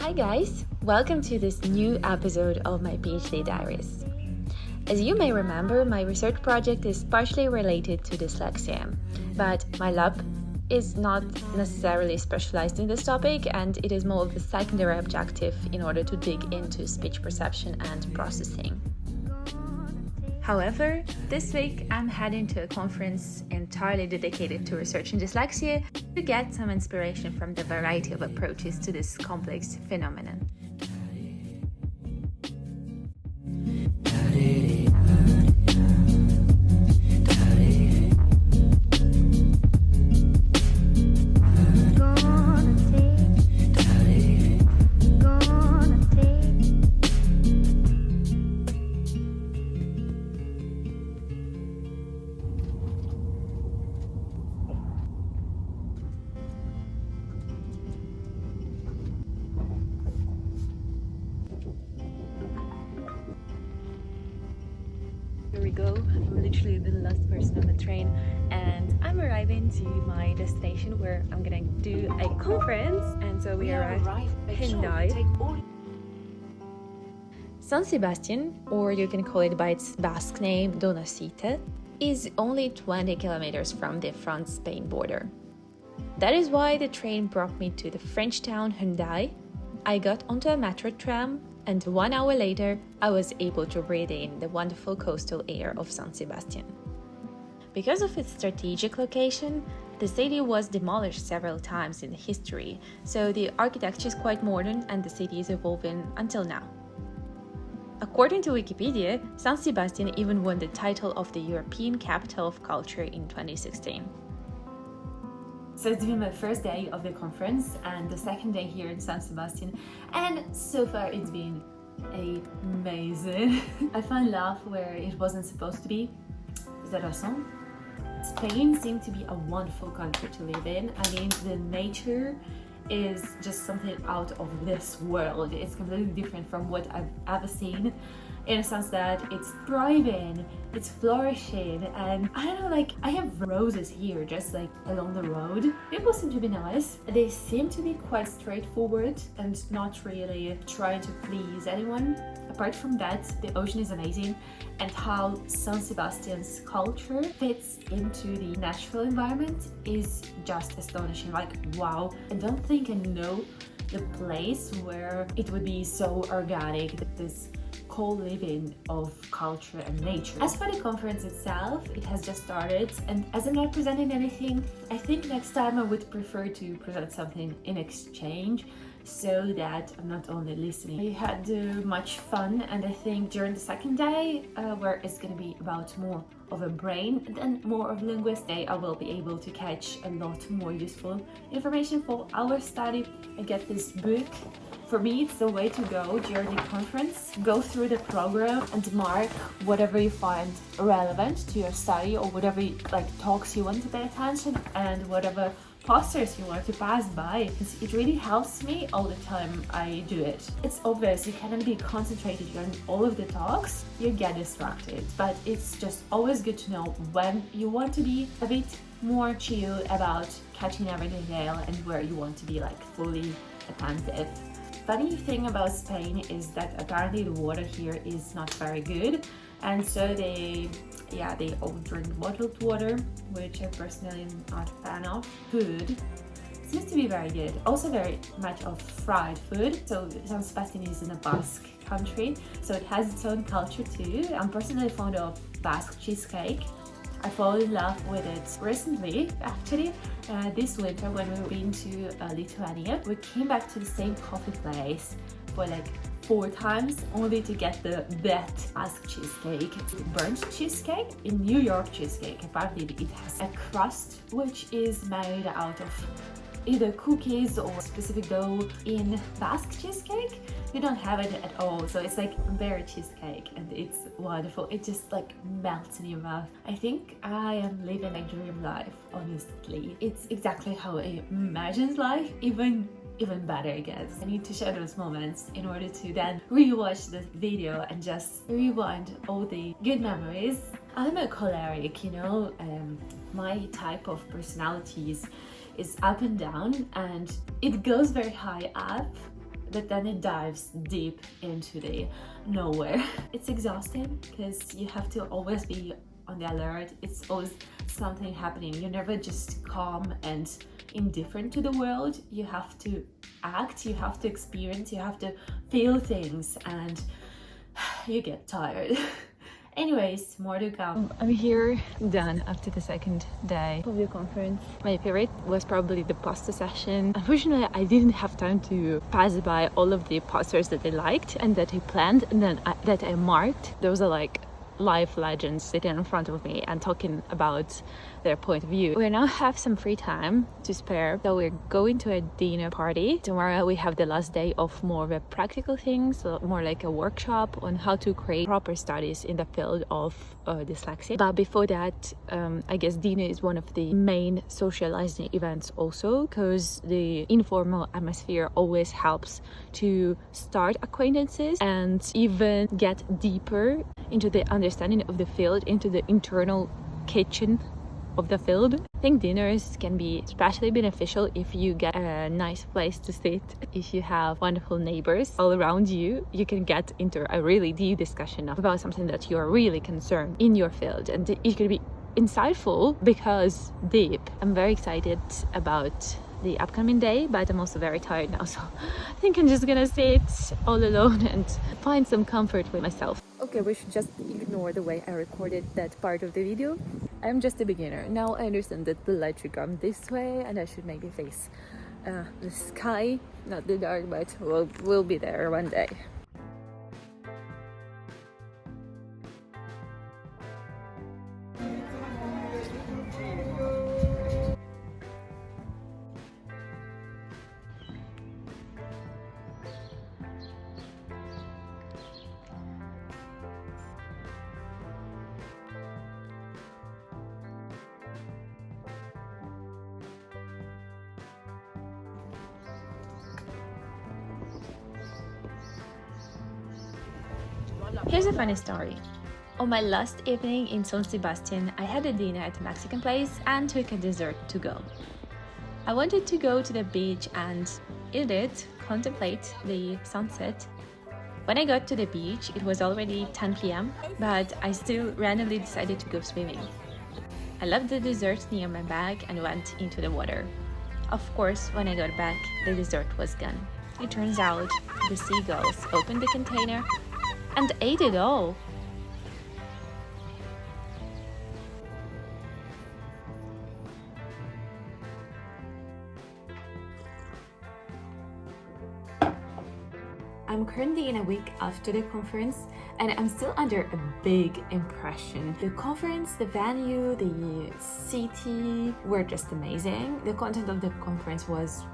Hi guys, welcome to this new episode of my PhD diaries. As you may remember, my research project is partially related to dyslexia, but my lab is not necessarily specialized in this topic, and it is more of a secondary objective in order to dig into speech perception and processing. However, this week I'm heading to a conference entirely dedicated to research in dyslexia to get some inspiration from the variety of approaches to this complex phenomenon. Here we go. I'm literally the last person on the train and I'm arriving to my destination where I'm gonna do a conference, and so we arrived in Hyundai. San Sebastian, or you can call it by its Basque name Donacite, is only 20 kilometers from the France-Spain border. That is why the train brought me to the French town Hyundai. I got onto a metro tram, and 1 hour later, I was able to breathe in the wonderful coastal air of San Sebastian. Because of its strategic location, the city was demolished several times in history, so the architecture is quite modern and the city is evolving until now. According to Wikipedia, San Sebastian even won the title of the European Capital of Culture in 2016. So it's been my first day of the conference and the second day here in San Sebastian, and so far it's been amazing. I found love where it wasn't supposed to be. Is that awesome? Spain seemed to be a wonderful country to live in. I mean, the nature is just something out of this world. It's completely different from what I've ever seen, in a sense that it's thriving, it's flourishing, and I don't know, like, I have roses here just like along the road. People seem to be nice. They seem to be quite straightforward and not really trying to please anyone. Apart from that, the ocean is amazing, and how San Sebastian's culture fits into the natural environment is just astonishing. Like, wow, I don't think I know the place where it would be so organic, this co-living of culture and nature. As for the conference itself, it has just started, and as I'm not presenting anything, I think next time I would prefer to present something in exchange, so that I'm not only listening. I had much fun, and I think during the second day, where it's going to be about more of a brain and more of linguistics, I will be able to catch a lot more useful information for our study. I get this book. For me, it's the way to go during the conference. Go through the program and mark whatever you find relevant to your study, or whatever talks you want to pay attention, and whatever posters you want to pass by. It really helps me all the time I do it. It's obvious you cannot be concentrated on all of the talks, you get distracted, but it's just always good to know when you want to be a bit more chill about catching every detail and where you want to be fully attentive. Funny thing about Spain is that apparently the water here is not very good, and so they all drink bottled water, which I personally am not a fan of. Food seems to be very good, also very much of fried food. So San Sebastian is in a Basque country, so it has its own culture too. I'm personally fond of Basque cheesecake. I fell in love with it recently, actually. This winter when we went to Lithuania, we came back to the same coffee place for 4 times, only to get the best Basque cheesecake. Burnt cheesecake. In New York cheesecake, apparently it has a crust which is made out of either cookies or specific dough. In Basque cheesecake, you don't have it at all, so it's berry cheesecake, and it's wonderful. It just melts in your mouth. I think I am living a dream life, honestly. It's exactly how I imagined life, even better, I guess. I need to share those moments in order to then rewatch the video and just rewind all the good memories. I'm a choleric, my type of personality is up and down, and it goes very high up but then it dives deep into the nowhere. It's exhausting because you have to always be on the alert. It's always something happening. You're never just calm and indifferent to the world. You have to act, you have to experience, you have to feel things, and you get tired. Anyways, more to come. I'm here, done after the second day of the conference. My favorite was probably the poster session. Unfortunately, I didn't have time to pass by all of the posters that I liked and that I planned and then that I marked. Those are like life legends sitting in front of me and talking about their point of view. We now have some free time to spare, so we're going to a dinner party. Tomorrow we have the last day of more of a practical things, so more like a workshop on how to create proper studies in the field of dyslexia. But before that, I guess dinner is one of the main socializing events also, because the informal atmosphere always helps to start acquaintances and even get deeper into the understanding of the field, into the internal kitchen of the field. I think dinners can be especially beneficial if you get a nice place to sit. If you have wonderful neighbors all around you, you can get into a really deep discussion about something that you're really concerned in your field, and it can be insightful because deep. I'm very excited about the upcoming day, but I'm also very tired now, so I think I'm just gonna sit all alone and find some comfort with myself. Okay, we should just ignore the way I recorded that part of the video. I'm just a beginner. Now I understand that the light should come this way and I should maybe face the sky, not the dark, but we'll be there one day. Here's a funny story. On my last evening in San Sebastian, I had a dinner at a Mexican place and took a dessert to go. I wanted to go to the beach and eat it, contemplate the sunset. When I got to the beach, it was already 10 p.m, but I still randomly decided to go swimming. I left the dessert near my bag and went into the water. Of course, when I got back, the dessert was gone. It turns out the seagulls opened the container and ate it all. I'm currently in a week after the conference and I'm still under a big impression. The conference, the venue, the city were just amazing. The content of the conference was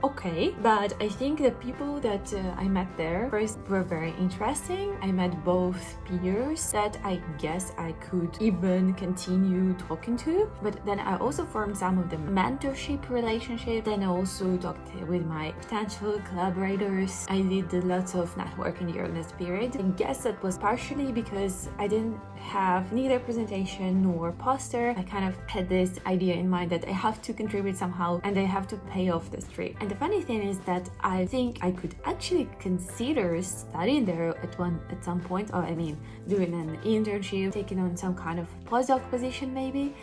okay, but I think the people that I met there first were very interesting. I met both peers that I guess I could even continue talking to, but then I also formed some of the mentorship relationships. Then I also talked with my potential collaborators. I did lots of networking during this period. I guess that was partially because I didn't have neither presentation nor poster. I kind of had this idea in mind that I have to contribute somehow and I have to pay off this trip. And the funny thing is that I think I could actually consider studying there at some point, or I mean doing an internship, taking on some kind of postdoc position maybe.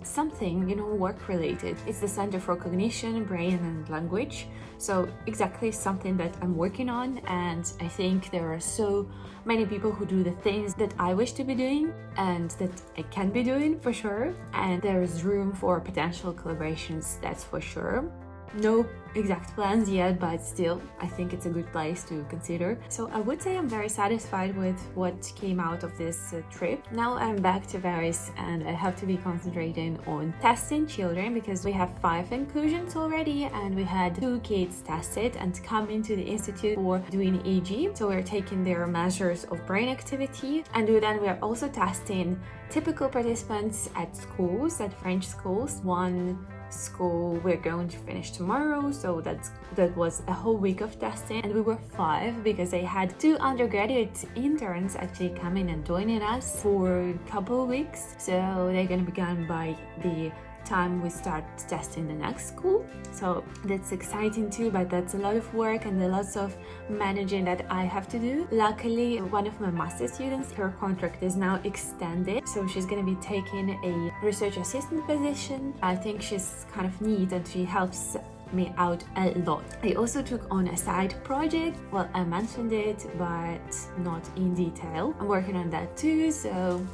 Something, you know, work related. It's the Center for Cognition, Brain and Language, so exactly something that I'm working on, and I think there are so many people who do the things that I wish to be doing and that I can be doing for sure, and there is room for potential collaborations, that's for sure. No exact plans yet, but still I think it's a good place to consider. So I would say I'm very satisfied with what came out of this trip. Now I'm back to Paris and I have to be concentrating on testing children because we have 5 inclusions already and we had 2 kids tested and come into the institute for doing EEG. So we're taking their measures of brain activity, and then we are also testing typical participants at schools, at French schools. One school we're going to finish tomorrow, so that was a whole week of testing, and we were 5 because they had 2 undergraduate interns actually coming and joining us for a couple of weeks, so they're going to be gone by the time we start testing the next school. So that's exciting too, but that's a lot of work and a lots of managing that I have to do. Luckily, one of my master students, her contract is now extended, so she's going to be taking a research assistant position. I think she's kind of neat and she helps me out a lot. I also took on a side project. Well, I mentioned it, but not in detail. I'm working on that too, so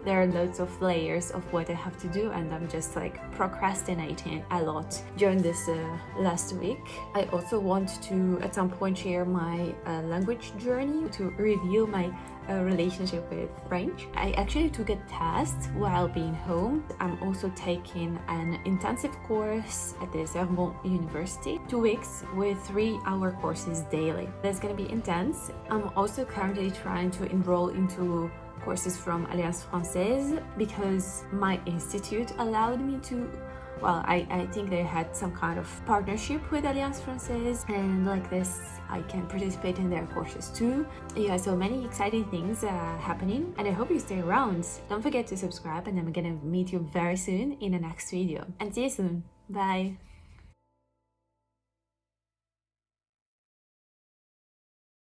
there are loads of layers of what I have to do, and I'm just like procrastinating a lot during this last week. I also want to at some point share my language journey to review my relationship with French. I actually took a test while being home. I'm also taking an intensive course at the Sorbonne University, 2 weeks with 3-hour courses daily. That's gonna be intense. I'm also currently trying to enroll into courses from Alliance Française because my institute allowed me to. Well, I think they had some kind of partnership with Alliance Française, and like this I can participate in their courses too. Yeah, so many exciting things happening, and I hope you stay around. Don't forget to subscribe, and I'm gonna meet you very soon in the next video. And see you soon. Bye!